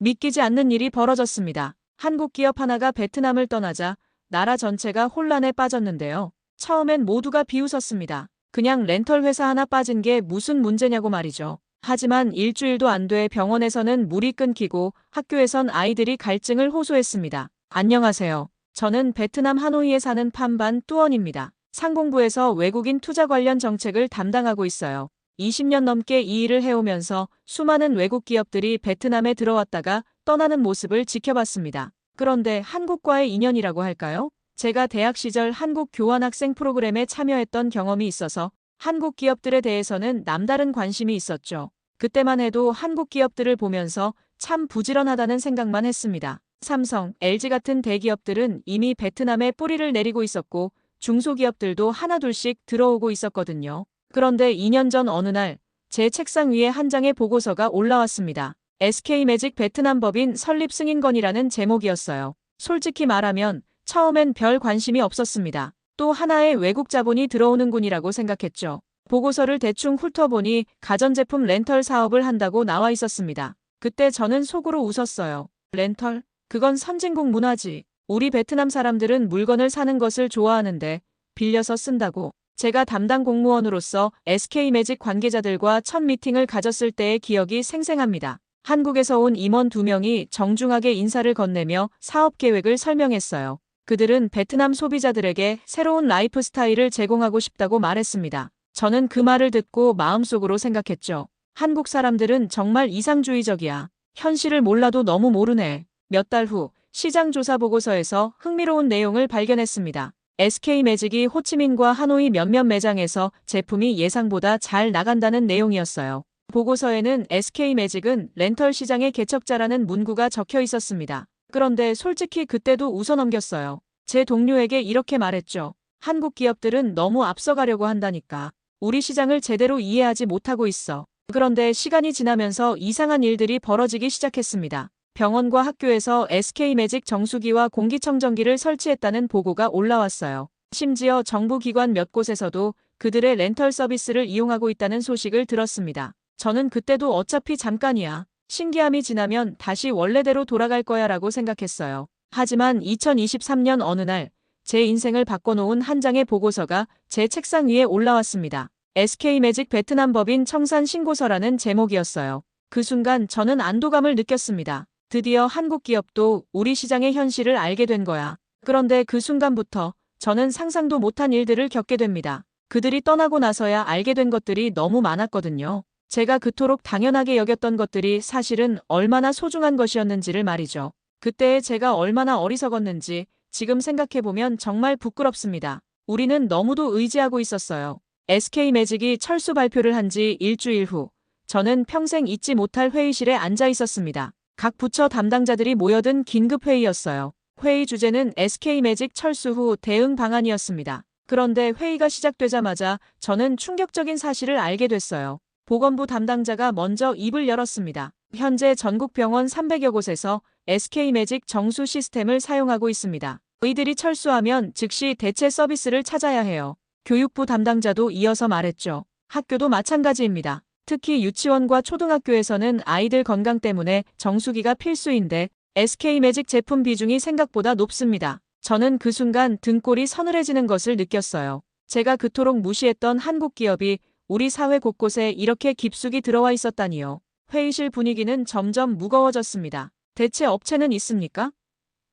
믿기지 않는 일이 벌어졌습니다. 한국 기업 하나가 베트남을 떠나자 나라 전체가 혼란에 빠졌는데요. 처음엔 모두가 비웃었습니다. 그냥 렌털 회사 하나 빠진 게 무슨 문제냐고 말이죠. 하지만 일주일도 안 돼 병원에서는 물이 끊기고 학교에선 아이들이 갈증을 호소했습니다. 안녕하세요. 저는 베트남 하노이에 사는 판반 뚜언입니다. 상공부에서 외국인 투자 관련 정책을 담당하고 있어요. 20년 넘게 이 일을 해오면서 수많은 외국 기업들이 베트남에 들어왔다가 떠나는 모습을 지켜봤습니다. 그런데 한국과의 인연이라고 할까요? 제가 대학 시절 한국 교환학생 프로그램에 참여했던 경험이 있어서 한국 기업들에 대해서는 남다른 관심이 있었죠. 그때만 해도 한국 기업들을 보면서 참 부지런하다는 생각만 했습니다. 삼성, LG 같은 대기업들은 이미 베트남에 뿌리를 내리고 있었고 중소기업들도 하나둘씩 들어오고 있었거든요. 그런데 2년 전 어느 날 제 책상 위에 한 장의 보고서가 올라왔습니다. SK매직 베트남 법인 설립 승인건이라는 제목이었어요. 솔직히 말하면 처음엔 별 관심이 없었습니다. 또 하나의 외국 자본이 들어오는군이라고 생각했죠. 보고서를 대충 훑어보니 가전제품 렌털 사업을 한다고 나와 있었습니다. 그때 저는 속으로 웃었어요. 렌털? 그건 선진국 문화지. 우리 베트남 사람들은 물건을 사는 것을 좋아하는데 빌려서 쓴다고. 제가 담당 공무원으로서 SK매직 관계자들과 첫 미팅을 가졌을 때의 기억이 생생합니다. 한국에서 온 임원 2명이 정중하게 인사를 건네며 사업 계획을 설명했어요. 그들은 베트남 소비자들에게 새로운 라이프 스타일을 제공하고 싶다고 말했습니다. 저는 그 말을 듣고 마음속으로 생각했죠. 한국 사람들은 정말 이상주의적이야. 현실을 몰라도 너무 모르네. 몇 달 후 시장 조사 보고서에서 흥미로운 내용을 발견했습니다. SK매직이 호치민과 하노이 몇몇 매장에서 제품이 예상보다 잘 나간다는 내용이었어요. 보고서에는 SK매직은 렌털 시장의 개척자라는 문구가 적혀 있었습니다. 그런데 솔직히 그때도 웃어넘겼어요. 제 동료에게 이렇게 말했죠. 한국 기업들은 너무 앞서가려고 한다니까. 우리 시장을 제대로 이해하지 못하고 있어. 그런데 시간이 지나면서 이상한 일들이 벌어지기 시작했습니다. 병원과 학교에서 SK매직 정수기와 공기청정기를 설치했다는 보고가 올라왔어요. 심지어 정부 기관 몇 곳에서도 그들의 렌털 서비스를 이용하고 있다는 소식을 들었습니다. 저는 그때도 어차피 잠깐이야. 신기함이 지나면 다시 원래대로 돌아갈 거야 라고 생각했어요. 하지만 2023년 어느 날 제 인생을 바꿔놓은 한 장의 보고서가 제 책상 위에 올라왔습니다. SK매직 베트남 법인 청산 신고서라는 제목이었어요. 그 순간 저는 안도감을 느꼈습니다. 드디어 한국 기업도 우리 시장의 현실을 알게 된 거야. 그런데 그 순간부터 저는 상상도 못한 일들을 겪게 됩니다. 그들이 떠나고 나서야 알게 된 것들이 너무 많았거든요. 제가 그토록 당연하게 여겼던 것들이 사실은 얼마나 소중한 것이었는지를 말이죠. 그때의 제가 얼마나 어리석었는지 지금 생각해보면 정말 부끄럽습니다. 우리는 너무도 의지하고 있었어요. SK매직이 철수 발표를 한 지 일주일 후 저는 평생 잊지 못할 회의실에 앉아 있었습니다. 각 부처 담당자들이 모여든 긴급 회의였어요. 회의 주제는 SK매직 철수 후 대응 방안이었습니다. 그런데 회의가 시작되자마자 저는 충격적인 사실을 알게 됐어요. 보건부 담당자가 먼저 입을 열었습니다. 현재 전국 병원 300여 곳에서 SK매직 정수 시스템을 사용하고 있습니다. 이들이 철수하면 즉시 대체 서비스를 찾아야 해요. 교육부 담당자도 이어서 말했죠. 학교도 마찬가지입니다. 특히 유치원과 초등학교에서는 아이들 건강 때문에 정수기가 필수인데 SK매직 제품 비중이 생각보다 높습니다. 저는 그 순간 등골이 서늘해지는 것을 느꼈어요. 제가 그토록 무시했던 한국 기업이 우리 사회 곳곳에 이렇게 깊숙이 들어와 있었다니요. 회의실 분위기는 점점 무거워졌습니다. 대체 업체는 있습니까?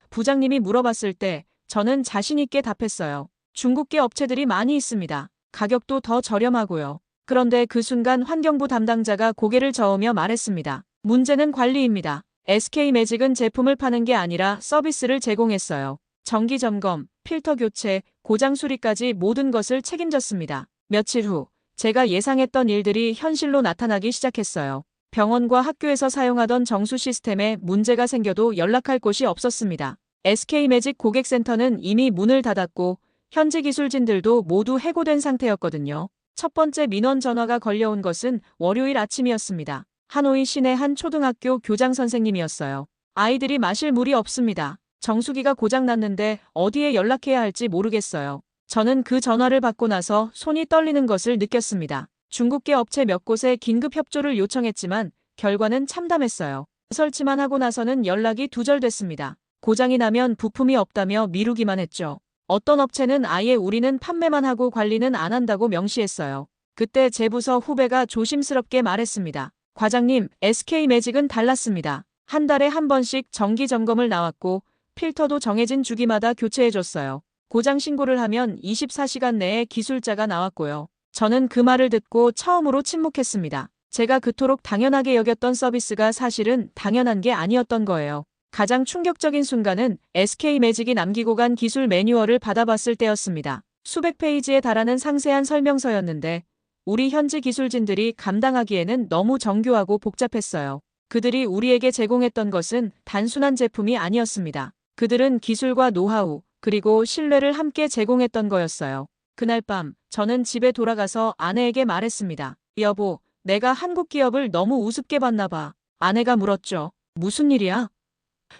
부장님이 물어봤을 때 저는 자신 있게 답했어요. 중국계 업체들이 많이 있습니다. 가격도 더 저렴하고요. 그런데 그 순간 환경부 담당자가 고개를 저으며 말했습니다. 문제는 관리입니다. SK매직은 제품을 파는 게 아니라 서비스를 제공했어요. 정기 점검, 필터 교체, 고장 수리까지 모든 것을 책임졌습니다. 며칠 후 제가 예상했던 일들이 현실로 나타나기 시작했어요. 병원과 학교에서 사용하던 정수 시스템에 문제가 생겨도 연락할 곳이 없었습니다. SK매직 고객센터는 이미 문을 닫았고 현지 기술진들도 모두 해고된 상태였거든요. 첫 번째 민원 전화가 걸려온 것은 월요일 아침이었습니다. 하노이 시내 한 초등학교 교장 선생님이었어요. 아이들이 마실 물이 없습니다. 정수기가 고장났는데 어디에 연락해야 할지 모르겠어요. 저는 그 전화를 받고 나서 손이 떨리는 것을 느꼈습니다. 중국계 업체 몇 곳에 긴급 협조를 요청했지만 결과는 참담했어요. 설치만 하고 나서는 연락이 두절됐습니다. 고장이 나면 부품이 없다며 미루기만 했죠. 어떤 업체는 아예 우리는 판매만 하고 관리는 안 한다고 명시했어요. 그때 제 부서 후배가 조심스럽게 말했습니다. 과장님, SK매직은 달랐습니다. 한 달에 한 번씩 정기 점검을 나왔고 필터도 정해진 주기마다 교체해줬어요. 고장 신고를 하면 24시간 내에 기술자가 나왔고요. 저는 그 말을 듣고 처음으로 침묵했습니다. 제가 그토록 당연하게 여겼던 서비스가 사실은 당연한 게 아니었던 거예요. 가장 충격적인 순간은 SK매직이 남기고 간 기술 매뉴얼을 받아봤을 때였습니다. 수백 페이지에 달하는 상세한 설명서였는데 우리 현지 기술진들이 감당하기에는 너무 정교하고 복잡했어요. 그들이 우리에게 제공했던 것은 단순한 제품이 아니었습니다. 그들은 기술과 노하우, 그리고 신뢰를 함께 제공했던 거였어요. 그날 밤, 저는 집에 돌아가서 아내에게 말했습니다. 여보, 내가 한국 기업을 너무 우습게 봤나 봐. 아내가 물었죠. 무슨 일이야?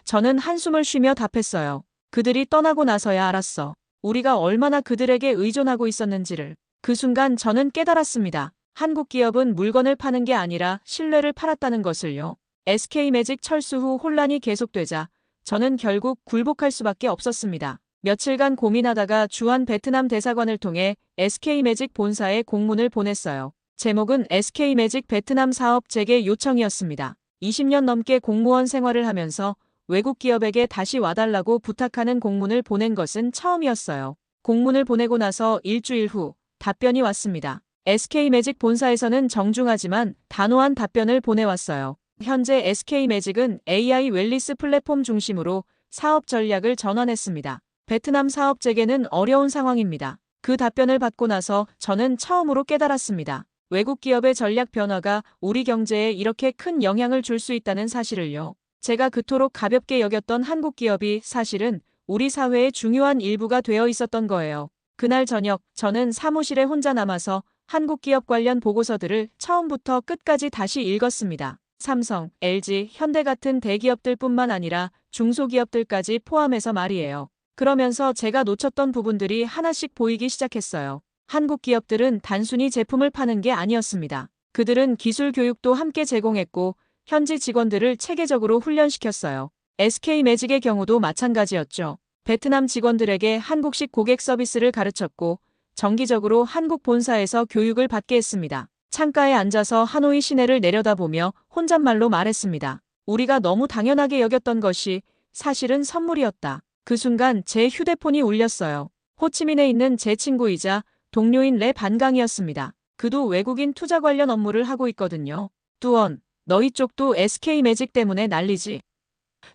저는 한숨을 쉬며 답했어요. 그들이 떠나고 나서야 알았어. 우리가 얼마나 그들에게 의존하고 있었는지를. 그 순간 저는 깨달았습니다. 한국 기업은 물건을 파는 게 아니라 신뢰를 팔았다는 것을요. SK매직 철수 후 혼란이 계속되자 저는 결국 굴복할 수밖에 없었습니다. 며칠간 고민하다가 주한 베트남 대사관을 통해 SK매직 본사에 공문을 보냈어요. 제목은 SK매직 베트남 사업 재개 요청이었습니다. 20년 넘게 공무원 생활을 하면서 외국 기업에게 다시 와달라고 부탁하는 공문을 보낸 것은 처음이었어요. 공문을 보내고 나서 일주일 후 답변이 왔습니다. SK매직 본사에서는 정중하지만 단호한 답변을 보내왔어요. 현재 SK매직은 AI 웰니스 플랫폼 중심으로 사업 전략을 전환했습니다. 베트남 사업 재개는 어려운 상황입니다. 그 답변을 받고 나서 저는 처음으로 깨달았습니다. 외국 기업의 전략 변화가 우리 경제에 이렇게 큰 영향을 줄 수 있다는 사실을요. 제가 그토록 가볍게 여겼던 한국 기업이 사실은 우리 사회의 중요한 일부가 되어 있었던 거예요. 그날 저녁 저는 사무실에 혼자 남아서 한국 기업 관련 보고서들을 처음부터 끝까지 다시 읽었습니다. 삼성, LG, 현대 같은 대기업들뿐만 아니라 중소기업들까지 포함해서 말이에요. 그러면서 제가 놓쳤던 부분들이 하나씩 보이기 시작했어요. 한국 기업들은 단순히 제품을 파는 게 아니었습니다. 그들은 기술 교육도 함께 제공했고 현지 직원들을 체계적으로 훈련시켰어요. SK매직의 경우도 마찬가지였죠. 베트남 직원들에게 한국식 고객 서비스를 가르쳤고 정기적으로 한국 본사에서 교육을 받게 했습니다. 창가에 앉아서 하노이 시내를 내려다보며 혼잣말로 말했습니다. 우리가 너무 당연하게 여겼던 것이 사실은 선물이었다. 그 순간 제 휴대폰이 울렸어요. 호치민에 있는 제 친구이자 동료인 레 반강이었습니다. 그도 외국인 투자 관련 업무를 하고 있거든요. 뚜언, 너희 쪽도 SK매직 때문에 난리지?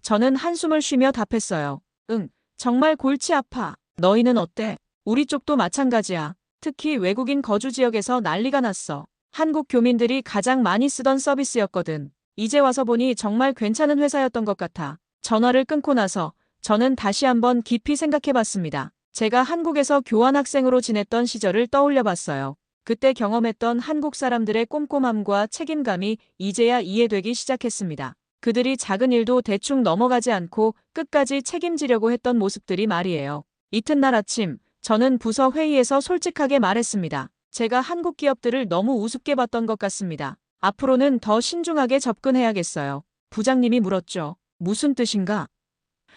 저는 한숨을 쉬며 답했어요. 응, 정말 골치 아파. 너희는 어때? 우리 쪽도 마찬가지야. 특히 외국인 거주 지역에서 난리가 났어. 한국 교민들이 가장 많이 쓰던 서비스였거든. 이제 와서 보니 정말 괜찮은 회사였던 것 같아. 전화를 끊고 나서 저는 다시 한번 깊이 생각해봤습니다. 제가 한국에서 교환학생으로 지냈던 시절을 떠올려봤어요. 그때 경험했던 한국 사람들의 꼼꼼함과 책임감이 이제야 이해되기 시작했습니다. 그들이 작은 일도 대충 넘어가지 않고 끝까지 책임지려고 했던 모습들이 말이에요. 이튿날 아침, 저는 부서 회의에서 솔직하게 말했습니다. 제가 한국 기업들을 너무 우습게 봤던 것 같습니다. 앞으로는 더 신중하게 접근해야겠어요. 부장님이 물었죠. 무슨 뜻인가?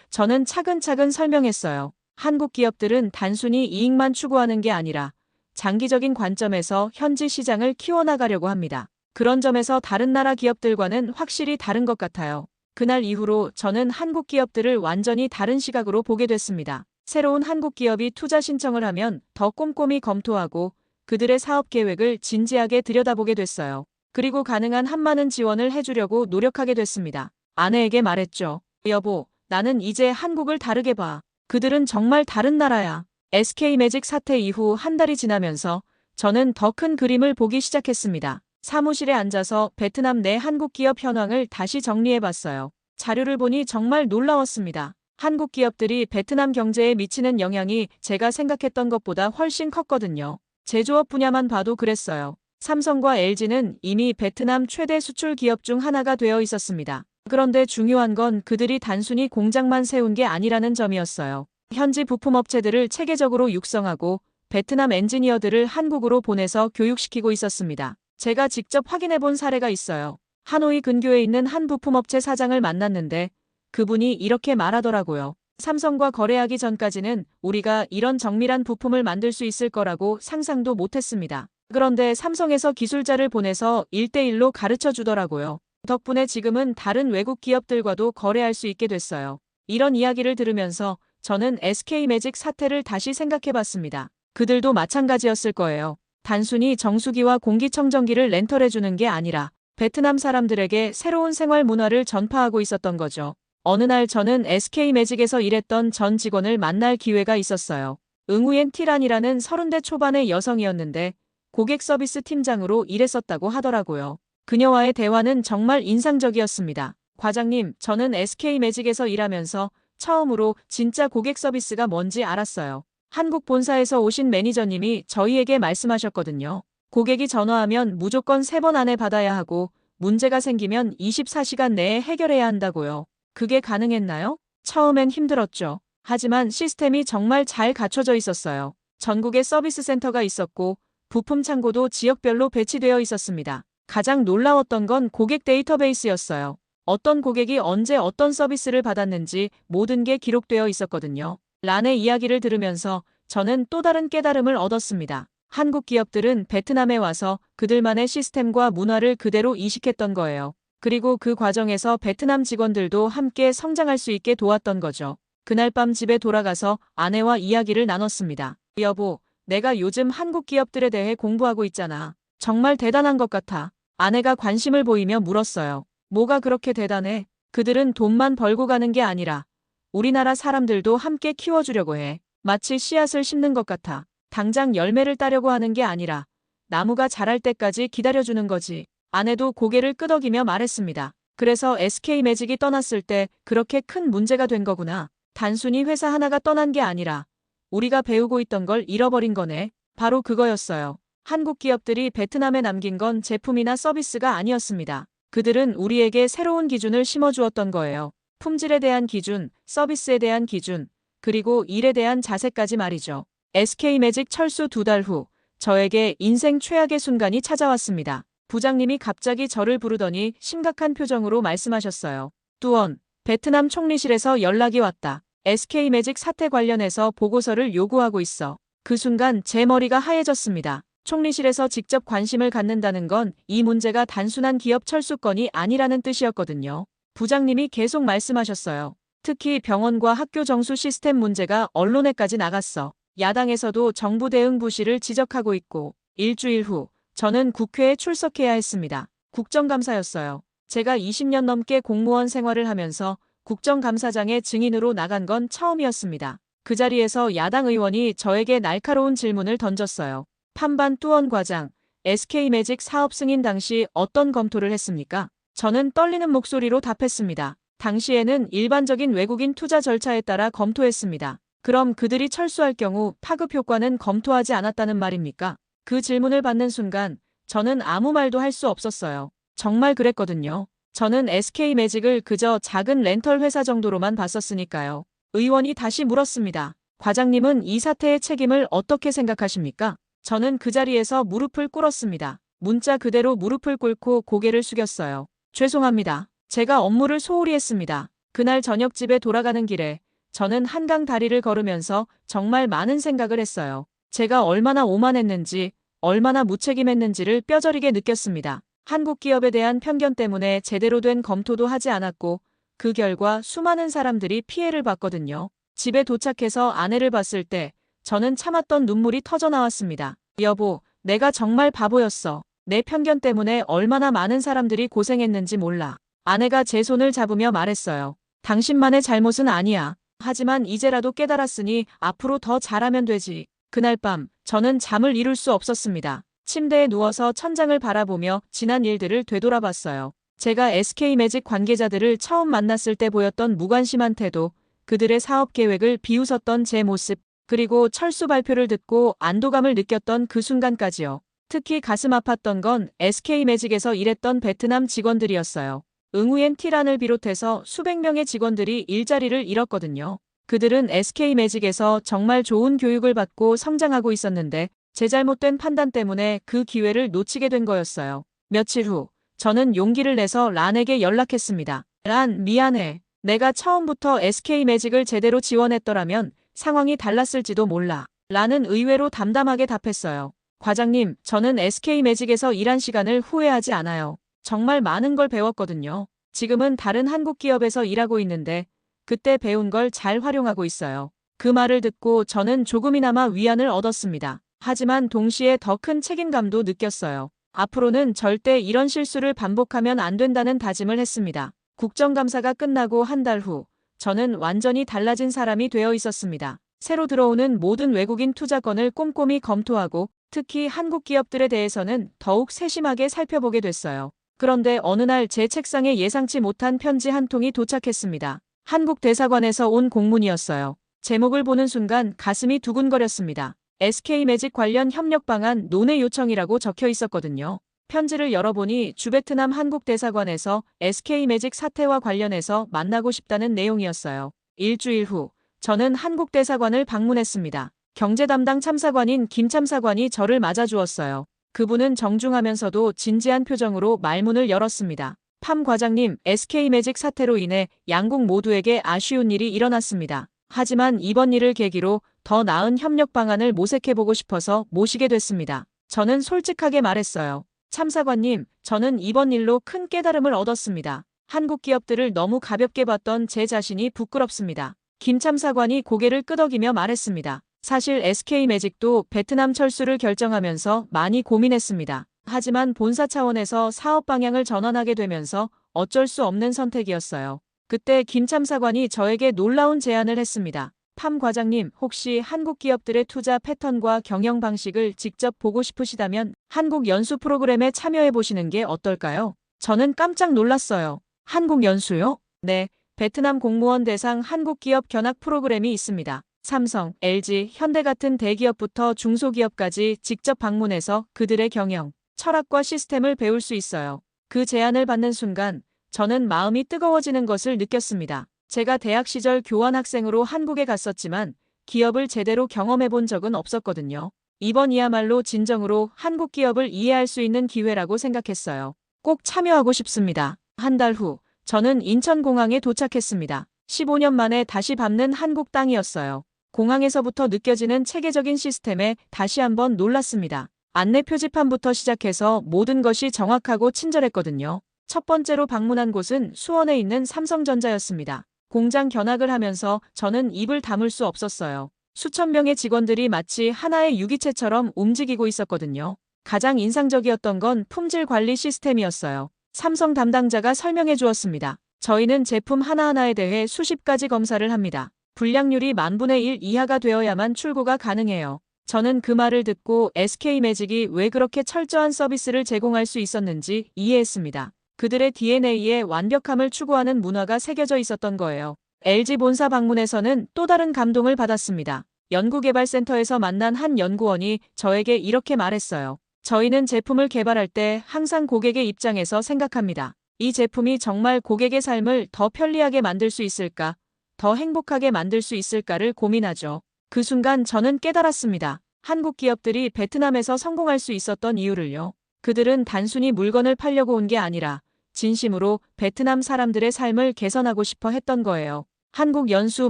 저는 차근차근 설명했어요. 한국 기업들은 단순히 이익만 추구하는 게 아니라 장기적인 관점에서 현지 시장을 키워나가려고 합니다. 그런 점에서 다른 나라 기업들과는 확실히 다른 것 같아요. 그날 이후로 저는 한국 기업들을 완전히 다른 시각으로 보게 됐습니다. 새로운 한국 기업이 투자 신청을 하면 더 꼼꼼히 검토하고 그들의 사업 계획을 진지하게 들여다보게 됐어요. 그리고 가능한 한 많은 지원을 해주려고 노력하게 됐습니다. 아내에게 말했죠. 여보, 나는 이제 한국을 다르게 봐. 그들은 정말 다른 나라야. SK매직 사태 이후 한 달이 지나면서 저는 더 큰 그림을 보기 시작했습니다. 사무실에 앉아서 베트남 내 한국 기업 현황을 다시 정리해봤어요. 자료를 보니 정말 놀라웠습니다. 한국 기업들이 베트남 경제에 미치는 영향이 제가 생각했던 것보다 훨씬 컸거든요. 제조업 분야만 봐도 그랬어요. 삼성과 LG는 이미 베트남 최대 수출 기업 중 하나가 되어 있었습니다. 그런데 중요한 건 그들이 단순히 공장만 세운 게 아니라는 점이었어요. 현지 부품업체들을 체계적으로 육성하고 베트남 엔지니어들을 한국으로 보내서 교육시키고 있었습니다. 제가 직접 확인해 본 사례가 있어요. 하노이 근교에 있는 한 부품업체 사장을 만났는데 그분이 이렇게 말하더라고요. 삼성과 거래하기 전까지는 우리가 이런 정밀한 부품을 만들 수 있을 거라고 상상도 못했습니다. 그런데 삼성에서 기술자를 보내서 1대1로 가르쳐 주더라고요. 덕분에 지금은 다른 외국 기업들과도 거래할 수 있게 됐어요. 이런 이야기를 들으면서 저는 SK매직 사태를 다시 생각해 봤습니다. 그들도 마찬가지였을 거예요. 단순히 정수기와 공기청정기를 렌털해 주는 게 아니라 베트남 사람들에게 새로운 생활 문화를 전파하고 있었던 거죠. 어느 날 저는 SK매직에서 일했던 전 직원을 만날 기회가 있었어요. 응우옌 티란이라는 30대 초반의 여성이었는데 고객 서비스 팀장으로 일했었다고 하더라고요. 그녀와의 대화는 정말 인상적이었습니다. 과장님, 저는 SK매직에서 일하면서 처음으로 진짜 고객 서비스가 뭔지 알았어요. 한국 본사에서 오신 매니저님이 저희에게 말씀하셨거든요. 고객이 전화하면 무조건 3번 안에 받아야 하고 문제가 생기면 24시간 내에 해결해야 한다고요. 그게 가능했나요? 처음엔 힘들었죠. 하지만 시스템이 정말 잘 갖춰져 있었어요. 전국에 서비스 센터가 있었고 부품 창고도 지역별로 배치되어 있었습니다. 가장 놀라웠던 건 고객 데이터베이스였어요. 어떤 고객이 언제 어떤 서비스를 받았는지 모든 게 기록되어 있었거든요. 란의 이야기를 들으면서 저는 또 다른 깨달음을 얻었습니다. 한국 기업들은 베트남에 와서 그들만의 시스템과 문화를 그대로 이식했던 거예요. 그리고 그 과정에서 베트남 직원들도 함께 성장할 수 있게 도왔던 거죠. 그날 밤 집에 돌아가서 아내와 이야기를 나눴습니다. 여보, 내가 요즘 한국 기업들에 대해 공부하고 있잖아. 정말 대단한 것 같아. 아내가 관심을 보이며 물었어요. 뭐가 그렇게 대단해? 그들은 돈만 벌고 가는 게 아니라 우리나라 사람들도 함께 키워주려고 해. 마치 씨앗을 심는 것 같아. 당장 열매를 따려고 하는 게 아니라 나무가 자랄 때까지 기다려주는 거지. 아내도 고개를 끄덕이며 말했습니다. 그래서 SK매직이 떠났을 때 그렇게 큰 문제가 된 거구나. 단순히 회사 하나가 떠난 게 아니라 우리가 배우고 있던 걸 잃어버린 거네. 바로 그거였어요. 한국 기업들이 베트남에 남긴 건 제품이나 서비스가 아니었습니다. 그들은 우리에게 새로운 기준을 심어주었던 거예요. 품질에 대한 기준, 서비스에 대한 기준, 그리고 일에 대한 자세까지 말이죠. SK매직 철수 2달 후 저에게 인생 최악의 순간이 찾아왔습니다. 부장님이 갑자기 저를 부르더니 심각한 표정으로 말씀하셨어요. 뚜원, 베트남 총리실에서 연락이 왔다. SK매직 사태 관련해서 보고서를 요구하고 있어. 그 순간 제 머리가 하얘졌습니다. 총리실에서 직접 관심을 갖는다는 건 이 문제가 단순한 기업 철수 건이 아니라는 뜻이었거든요. 부장님이 계속 말씀하셨어요. 특히 병원과 학교 정수 시스템 문제가 언론에까지 나갔어. 야당에서도 정부 대응 부실을 지적하고 있고 일주일 후 저는 국회에 출석해야 했습니다. 국정감사였어요. 제가 20년 넘게 공무원 생활을 하면서 국정감사장의 증인으로 나간 건 처음이었습니다. 그 자리에서 야당 의원이 저에게 날카로운 질문을 던졌어요. 판반 뚜원 과장, SK매직 사업 승인 당시 어떤 검토를 했습니까? 저는 떨리는 목소리로 답했습니다. 당시에는 일반적인 외국인 투자 절차에 따라 검토했습니다. 그럼 그들이 철수할 경우 파급 효과는 검토하지 않았다는 말입니까? 그 질문을 받는 순간 저는 아무 말도 할 수 없었어요. 정말 그랬거든요. 저는 SK매직을 그저 작은 렌털 회사 정도로만 봤었으니까요. 의원이 다시 물었습니다. 과장님은 이 사태의 책임을 어떻게 생각하십니까? 저는 그 자리에서 무릎을 꿇었습니다. 문자 그대로 무릎을 꿇고 고개를 숙였어요. 죄송합니다. 제가 업무를 소홀히 했습니다. 그날 저녁 집에 돌아가는 길에 저는 한강 다리를 걸으면서 정말 많은 생각을 했어요. 제가 얼마나 오만했는지, 얼마나 무책임했는지를 뼈저리게 느꼈습니다. 한국 기업에 대한 편견 때문에 제대로 된 검토도 하지 않았고 그 결과 수많은 사람들이 피해를 봤거든요. 집에 도착해서 아내를 봤을 때 저는 참았던 눈물이 터져 나왔습니다. 여보, 내가 정말 바보였어. 내 편견 때문에 얼마나 많은 사람들이 고생했는지 몰라. 아내가 제 손을 잡으며 말했어요. 당신만의 잘못은 아니야. 하지만 이제라도 깨달았으니 앞으로 더 잘하면 되지. 그날 밤 저는 잠을 이룰 수 없었습니다. 침대에 누워서 천장을 바라보며 지난 일들을 되돌아봤어요. 제가 SK매직 관계자들을 처음 만났을 때 보였던 무관심한 태도, 그들의 사업 계획을 비웃었던 제 모습, 그리고 철수 발표를 듣고 안도감을 느꼈던 그 순간까지요. 특히 가슴 아팠던 건 SK매직에서 일했던 베트남 직원들이었어요. 응우옌 티란을 비롯해서 수백 명의 직원들이 일자리를 잃었거든요. 그들은 SK매직에서 정말 좋은 교육을 받고 성장하고 있었는데 제 잘못된 판단 때문에 그 기회를 놓치게 된 거였어요. 며칠 후 저는 용기를 내서 란에게 연락했습니다. 란, 미안해. 내가 처음부터 SK매직을 제대로 지원했더라면 상황이 달랐을지도 몰라. 란은 의외로 담담하게 답했어요. 과장님, 저는 SK매직에서 일한 시간을 후회하지 않아요. 정말 많은 걸 배웠거든요. 지금은 다른 한국 기업에서 일하고 있는데 그때 배운 걸 잘 활용하고 있어요. 그 말을 듣고 저는 조금이나마 위안을 얻었습니다. 하지만 동시에 더 큰 책임감도 느꼈어요. 앞으로는 절대 이런 실수를 반복하면 안 된다는 다짐을 했습니다. 국정감사가 끝나고 한 달 후, 저는 완전히 달라진 사람이 되어 있었습니다. 새로 들어오는 모든 외국인 투자건을 꼼꼼히 검토하고 특히 한국 기업들에 대해서는 더욱 세심하게 살펴보게 됐어요. 그런데 어느 날 제 책상에 예상치 못한 편지 한 통이 도착했습니다. 한국 대사관에서 온 공문이었어요. 제목을 보는 순간 가슴이 두근거렸습니다. SK매직 관련 협력 방안 논의 요청이라고 적혀 있었거든요. 편지를 열어보니 주베트남 한국 대사관에서 SK매직 사태와 관련해서 만나고 싶다는 내용이었어요. 일주일 후, 저는 한국 대사관을 방문했습니다. 경제 담당 참사관인 김 참사관이 저를 맞아주었어요. 그분은 정중하면서도 진지한 표정으로 말문을 열었습니다. 팜 과장님, SK매직 사태로 인해 양국 모두에게 아쉬운 일이 일어났습니다. 하지만 이번 일을 계기로 더 나은 협력 방안을 모색해보고 싶어서 모시게 됐습니다. 저는 솔직하게 말했어요. 참사관님, 저는 이번 일로 큰 깨달음을 얻었습니다. 한국 기업들을 너무 가볍게 봤던 제 자신이 부끄럽습니다. 김 참사관이 고개를 끄덕이며 말했습니다. 사실 SK매직도 베트남 철수를 결정하면서 많이 고민했습니다. 하지만 본사 차원에서 사업 방향을 전환하게 되면서 어쩔 수 없는 선택이었어요. 그때 김 참사관이 저에게 놀라운 제안을 했습니다. 팜 과장님, 혹시 한국 기업들의 투자 패턴과 경영 방식을 직접 보고 싶으시다면 한국 연수 프로그램에 참여해 보시는 게 어떨까요? 저는 깜짝 놀랐어요. 한국 연수요? 네, 베트남 공무원 대상 한국 기업 견학 프로그램이 있습니다. 삼성, LG, 현대 같은 대기업부터 중소기업까지 직접 방문해서 그들의 경영, 철학과 시스템을 배울 수 있어요. 그 제안을 받는 순간 저는 마음이 뜨거워지는 것을 느꼈습니다. 제가 대학 시절 교환학생으로 한국에 갔었지만 기업을 제대로 경험해 본 적은 없었거든요. 이번이야말로 진정으로 한국 기업을 이해할 수 있는 기회라고 생각했어요. 꼭 참여하고 싶습니다. 한 달 후, 저는 인천공항에 도착했습니다. 15년 만에 다시 밟는 한국 땅이었어요. 공항에서부터 느껴지는 체계적인 시스템에 다시 한번 놀랐습니다. 안내 표지판부터 시작해서 모든 것이 정확하고 친절했거든요. 첫 번째로 방문한 곳은 수원에 있는 삼성전자였습니다. 공장 견학을 하면서 저는 입을 다물 수 없었어요. 수천 명의 직원들이 마치 하나의 유기체처럼 움직이고 있었거든요. 가장 인상적이었던 건 품질 관리 시스템이었어요. 삼성 담당자가 설명해 주었습니다. 저희는 제품 하나하나에 대해 수십 가지 검사를 합니다. 불량률이 10,000분의 1 이하가 되어야만 출고가 가능해요. 저는 그 말을 듣고 SK매직이 왜 그렇게 철저한 서비스를 제공할 수 있었는지 이해했습니다. 그들의 DNA에 완벽함을 추구하는 문화가 새겨져 있었던 거예요. LG 본사 방문에서는 또 다른 감동을 받았습니다. 연구개발센터에서 만난 한 연구원이 저에게 이렇게 말했어요. 저희는 제품을 개발할 때 항상 고객의 입장에서 생각합니다. 이 제품이 정말 고객의 삶을 더 편리하게 만들 수 있을까, 더 행복하게 만들 수 있을까를 고민하죠. 그 순간 저는 깨달았습니다. 한국 기업들이 베트남에서 성공할 수 있었던 이유를요. 그들은 단순히 물건을 팔려고 온 게 아니라 진심으로 베트남 사람들의 삶을 개선하고 싶어 했던 거예요. 한국 연수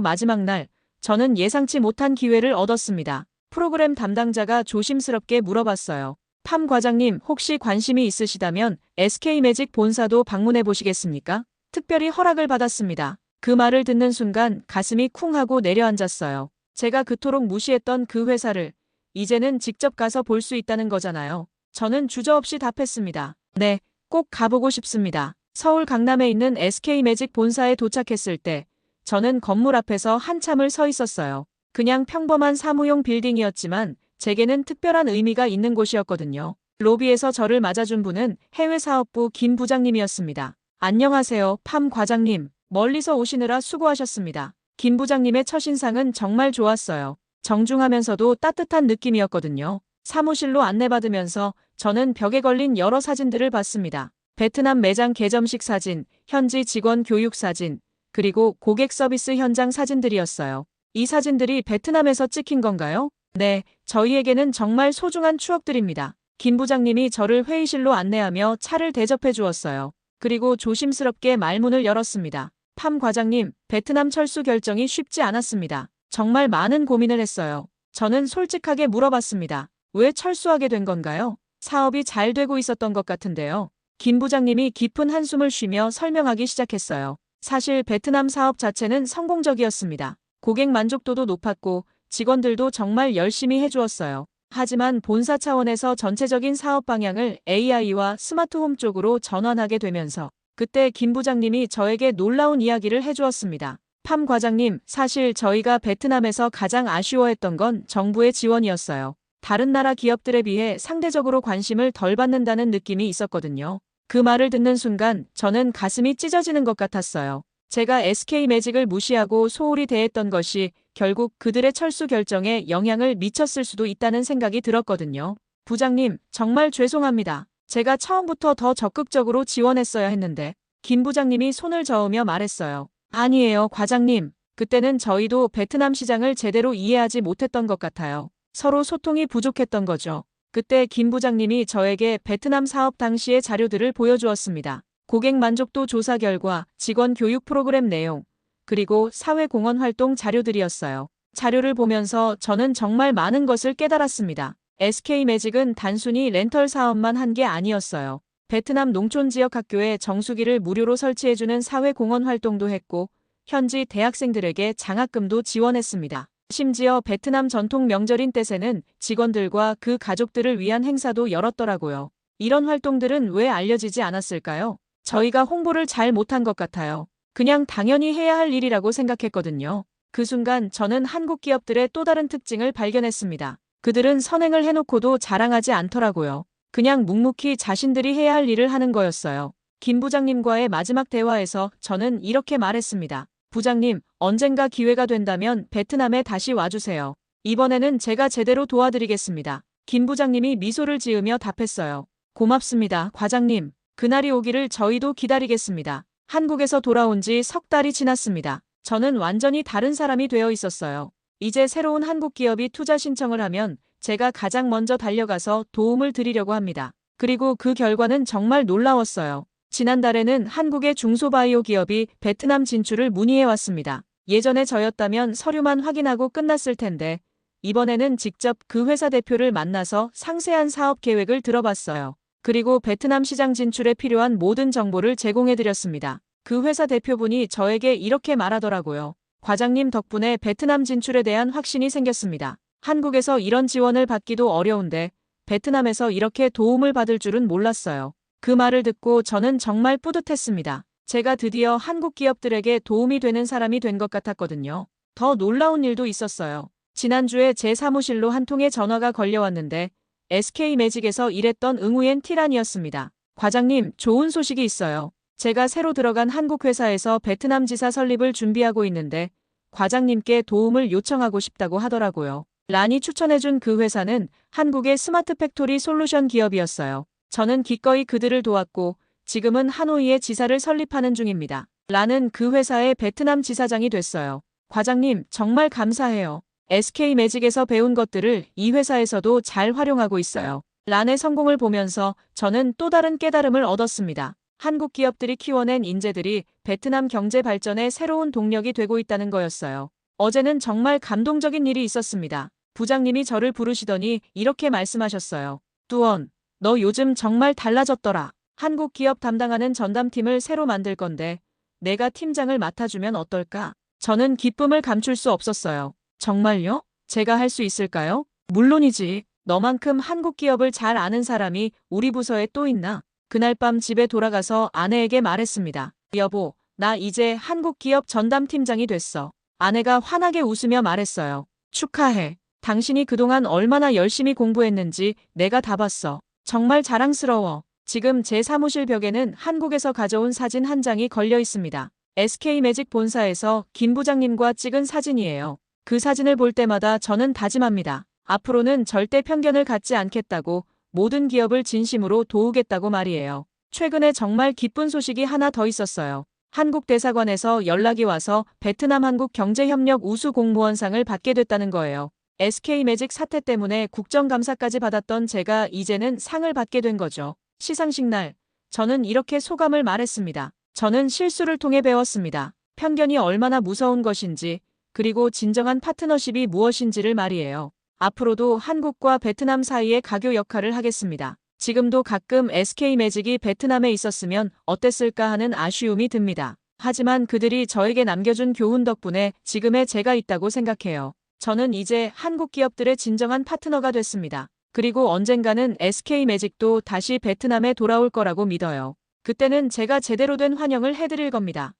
마지막 날, 저는 예상치 못한 기회를 얻었습니다. 프로그램 담당자가 조심스럽게 물어봤어요. 팜 과장님, 혹시 관심이 있으시다면 SK매직 본사도 방문해 보시겠습니까? 특별히 허락을 받았습니다. 그 말을 듣는 순간 가슴이 쿵 하고 내려앉았어요. 제가 그토록 무시했던 그 회사를 이제는 직접 가서 볼 수 있다는 거잖아요. 저는 주저없이 답했습니다. 네, 꼭 가보고 싶습니다. 서울 강남에 있는 SK매직 본사에 도착했을 때 저는 건물 앞에서 한참을 서 있었어요. 그냥 평범한 사무용 빌딩이었지만 제게는 특별한 의미가 있는 곳이었거든요. 로비에서 저를 맞아준 분은 해외사업부 김 부장님이었습니다. 안녕하세요, 팜 과장님. 멀리서 오시느라 수고하셨습니다. 김 부장님의 첫인상은 정말 좋았어요. 정중하면서도 따뜻한 느낌이었거든요. 사무실로 안내받으면서 저는 벽에 걸린 여러 사진들을 봤습니다. 베트남 매장 개점식 사진, 현지 직원 교육 사진, 그리고 고객 서비스 현장 사진들이었어요. 이 사진들이 베트남에서 찍힌 건가요? 네, 저희에게는 정말 소중한 추억들입니다. 김 부장님이 저를 회의실로 안내하며 차를 대접해 주었어요. 그리고 조심스럽게 말문을 열었습니다. 팜 과장님, 베트남 철수 결정이 쉽지 않았습니다. 정말 많은 고민을 했어요. 저는 솔직하게 물어봤습니다. 왜 철수하게 된 건가요? 사업이 잘 되고 있었던 것 같은데요. 김 부장님이 깊은 한숨을 쉬며 설명하기 시작했어요. 사실 베트남 사업 자체는 성공적이었습니다. 고객 만족도도 높았고 직원들도 정말 열심히 해주었어요. 하지만 본사 차원에서 전체적인 사업 방향을 AI와 스마트홈 쪽으로 전환하게 되면서 그때 김 부장님이 저에게 놀라운 이야기를 해주었습니다. 팜 과장님, 사실 저희가 베트남에서 가장 아쉬워했던 건 정부의 지원이었어요. 다른 나라 기업들에 비해 상대적으로 관심을 덜 받는다는 느낌이 있었거든요. 그 말을 듣는 순간 저는 가슴이 찢어지는 것 같았어요. 제가 SK매직을 무시하고 소홀히 대했던 것이 결국 그들의 철수 결정에 영향을 미쳤을 수도 있다는 생각이 들었거든요. 부장님, 정말 죄송합니다. 제가 처음부터 더 적극적으로 지원했어야 했는데. 김 부장님이 손을 저으며 말했어요. 아니에요, 과장님. 그때는 저희도 베트남 시장을 제대로 이해하지 못했던 것 같아요. 서로 소통이 부족했던 거죠. 그때 김 부장님이 저에게 베트남 사업 당시의 자료들을 보여주었습니다. 고객 만족도 조사 결과, 직원 교육 프로그램 내용, 그리고 사회공헌 활동 자료들이었어요. 자료를 보면서 저는 정말 많은 것을 깨달았습니다. SK매직은 단순히 렌털 사업만 한 게 아니었어요. 베트남 농촌 지역 학교에 정수기를 무료로 설치해주는 사회공헌 활동도 했고, 현지 대학생들에게 장학금도 지원했습니다. 심지어 베트남 전통 명절인 떼새는 직원들과 그 가족들을 위한 행사도 열었더라고요. 이런 활동들은 왜 알려지지 않았을까요? 저희가 홍보를 잘 못한 것 같아요. 그냥 당연히 해야 할 일이라고 생각했거든요. 그 순간 저는 한국 기업들의 또 다른 특징을 발견했습니다. 그들은 선행을 해놓고도 자랑하지 않더라고요. 그냥 묵묵히 자신들이 해야 할 일을 하는 거였어요. 김 부장님과의 마지막 대화에서 저는 이렇게 말했습니다. 부장님, 언젠가 기회가 된다면 베트남에 다시 와주세요. 이번에는 제가 제대로 도와드리겠습니다. 김 부장님이 미소를 지으며 답했어요. 고맙습니다, 과장님. 그날이 오기를 저희도 기다리겠습니다. 한국에서 돌아온 지 석 달이 지났습니다. 저는 완전히 다른 사람이 되어 있었어요. 이제 새로운 한국 기업이 투자 신청을 하면 제가 가장 먼저 달려가서 도움을 드리려고 합니다. 그리고 그 결과는 정말 놀라웠어요. 지난달에는 한국의 중소바이오 기업이 베트남 진출을 문의해 왔습니다. 예전에 저였다면 서류만 확인하고 끝났을 텐데 이번에는 직접 그 회사 대표를 만나서 상세한 사업 계획을 들어봤어요. 그리고 베트남 시장 진출에 필요한 모든 정보를 제공해 드렸습니다. 그 회사 대표분이 저에게 이렇게 말하더라고요. 과장님 덕분에 베트남 진출에 대한 확신이 생겼습니다. 한국에서 이런 지원을 받기도 어려운데 베트남에서 이렇게 도움을 받을 줄은 몰랐어요. 그 말을 듣고 저는 정말 뿌듯했습니다. 제가 드디어 한국 기업들에게 도움이 되는 사람이 된 것 같았거든요. 더 놀라운 일도 있었어요. 지난주에 제 사무실로 한 통의 전화가 걸려왔는데 SK매직에서 일했던 응우엔 티란이었습니다. 과장님, 좋은 소식이 있어요. 제가 새로 들어간 한국 회사에서 베트남 지사 설립을 준비하고 있는데 과장님께 도움을 요청하고 싶다고 하더라고요. 란이 추천해준 그 회사는 한국의 스마트 팩토리 솔루션 기업이었어요. 저는 기꺼이 그들을 도왔고 지금은 하노이에 지사를 설립하는 중입니다. 란은 그 회사의 베트남 지사장이 됐어요. 과장님, 정말 감사해요. SK매직에서 배운 것들을 이 회사에서도 잘 활용하고 있어요. 란의 성공을 보면서 저는 또 다른 깨달음을 얻었습니다. 한국 기업들이 키워낸 인재들이 베트남 경제 발전의 새로운 동력이 되고 있다는 거였어요. 어제는 정말 감동적인 일이 있었습니다. 부장님이 저를 부르시더니 이렇게 말씀하셨어요. 뚜원, 너 요즘 정말 달라졌더라. 한국 기업 담당하는 전담팀을 새로 만들 건데 내가 팀장을 맡아주면 어떨까? 저는 기쁨을 감출 수 없었어요. 정말요? 제가 할 수 있을까요? 물론이지. 너만큼 한국 기업을 잘 아는 사람이 우리 부서에 또 있나? 그날 밤 집에 돌아가서 아내에게 말했습니다. 여보, 나 이제 한국 기업 전담팀장이 됐어. 아내가 환하게 웃으며 말했어요. 축하해. 당신이 그동안 얼마나 열심히 공부했는지 내가 다 봤어. 정말 자랑스러워. 지금 제 사무실 벽에는 한국에서 가져온 사진 한 장이 걸려 있습니다. SK매직 본사에서 김 부장님과 찍은 사진이에요. 그 사진을 볼 때마다 저는 다짐합니다. 앞으로는 절대 편견을 갖지 않겠다고, 모든 기업을 진심으로 도우겠다고 말이에요. 최근에 정말 기쁜 소식이 하나 더 있었어요. 한국 대사관에서 연락이 와서 베트남 한국 경제협력 우수 공무원상을 받게 됐다는 거예요. SK매직 사태 때문에 국정감사까지 받았던 제가 이제는 상을 받게 된 거죠. 시상식 날, 저는 이렇게 소감을 말했습니다. 저는 실수를 통해 배웠습니다. 편견이 얼마나 무서운 것인지, 그리고 진정한 파트너십이 무엇인지를 말이에요. 앞으로도 한국과 베트남 사이의 가교 역할을 하겠습니다. 지금도 가끔 SK매직이 베트남에 있었으면 어땠을까 하는 아쉬움이 듭니다. 하지만 그들이 저에게 남겨준 교훈 덕분에 지금의 제가 있다고 생각해요. 저는 이제 한국 기업들의 진정한 파트너가 됐습니다. 그리고 언젠가는 SK매직도 다시 베트남에 돌아올 거라고 믿어요. 그때는 제가 제대로 된 환영을 해드릴 겁니다.